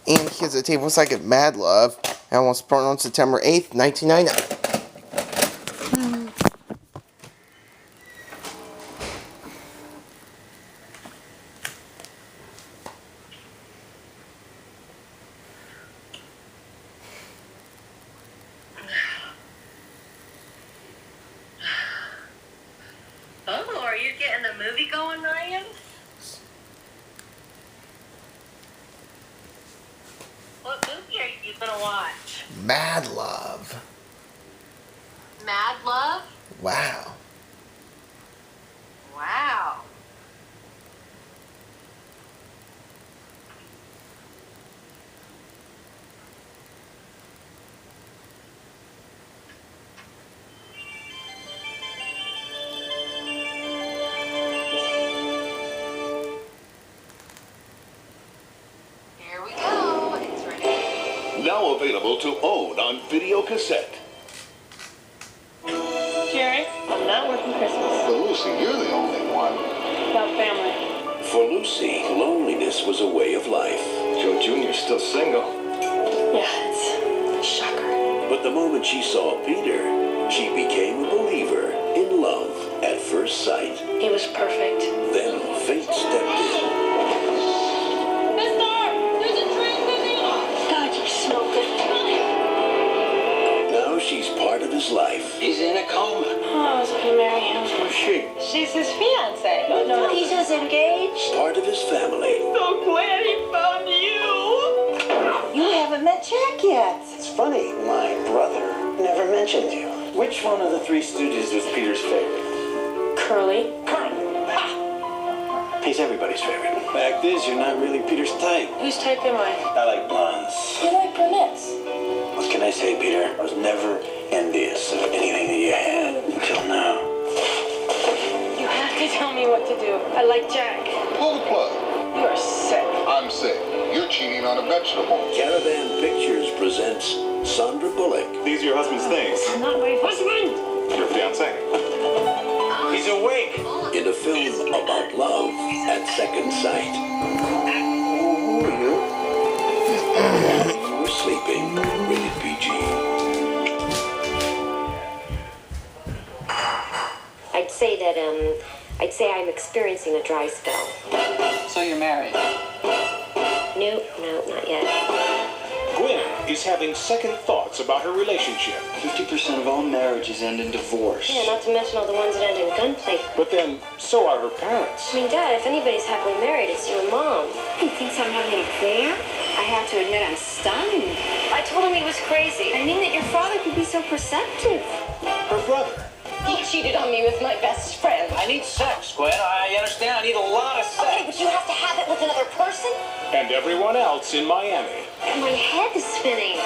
And here's a table psych at Mad Love. And was born on September 8th, 1999. Oh, are you getting the movie going, Ryan? What movie are you gonna watch? Mad Love. Mad Love? Wow. Wow. Here we go. It's ready. Now available to own on video cassette. Jerry, I'm not working Christmas. But Lucy, you're the only one. About family. For Lucy, loneliness was a way of life. Joe Jr.'s still single. Yeah, it's a shocker. But the moment she saw Peter, she became a believer in love at first sight. He was perfect. Then fate stepped in. Mister, there's a train moving on. God, you smell good. Now she's part of his life. He's in a coma. Oh, I was gonna marry him. Who's she? She's his fiance. No, he's just engaged. Part of his family. So glad he found you. You haven't met Jack yet. It's funny, my brother never mentioned you. Which one of the three Stooges was Peter's favorite? Curly. He's everybody's favorite. Fact is, you're not really Peter's type. Whose type am I? I like blondes. You like brunettes. What can I say, Peter? I was never envious of anything that you had until now. You have to tell me what to do. I like Jack. Pull the plug. You are sick. I'm sick. You're cheating on a vegetable. Caravan Pictures presents Sandra Bullock. These are your husband's things. I'm not my husband. Your fiancé. He's awake. In a film about love at second sight. You were sleeping. Rated PG. I'd say I'm experiencing a dry spell. So you're married? No, not yet. Gwen is having second thoughts about her relationship. 50% of all marriages end in divorce. Yeah, not to mention all the ones that end in gunplay. But then, so are her parents. I mean, Dad, if anybody's happily married, it's you and Mom. He thinks I'm having an affair? I have to admit I'm stunned. I told him he was crazy. I mean that your father could be so perceptive. Her brother. He cheated on me with my best friend. I need sex, Gwen. I understand. I need a lot of sex. Okay, but you have to have it with another person? And everyone else in Miami. My head is spinning.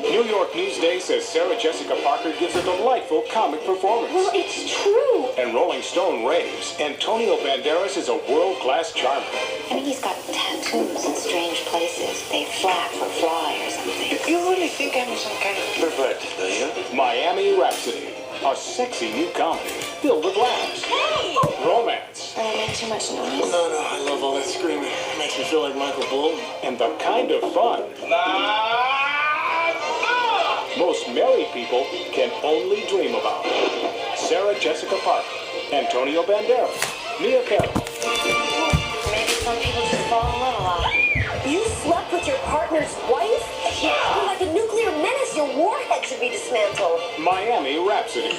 New York Newsday says Sarah Jessica Parker gives a delightful comic performance. Well, it's true. And Rolling Stone raves Antonio Banderas is a world-class charmer. I mean, he's got tattoos in strange places. They flap or fly or something. You really think I'm some kind of pervert, do you? Miami Rhapsody, a sexy new comedy filled with laughs, Hey! romance, Did I make too much noise? No, I love all that screaming. It makes me feel like Michael Bolton. and the kind of fun most married people can only dream about. Sarah Jessica Parker, Antonio Banderas, Mia Farrow. Maybe some people just fall in love a lot. You slept with your partner's wife? You're like a nuclear menace. Your warhead should be dismantled. Miami Rhapsody.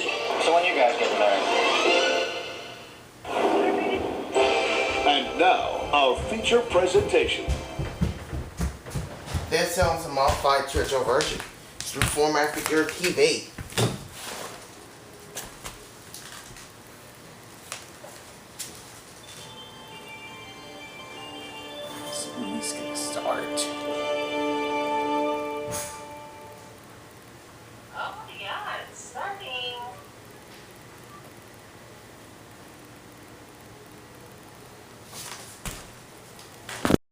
So when you guys get married? And now, our feature presentation. They're selling some modified Churchill version. It's through format for your TV. This movie's gonna start.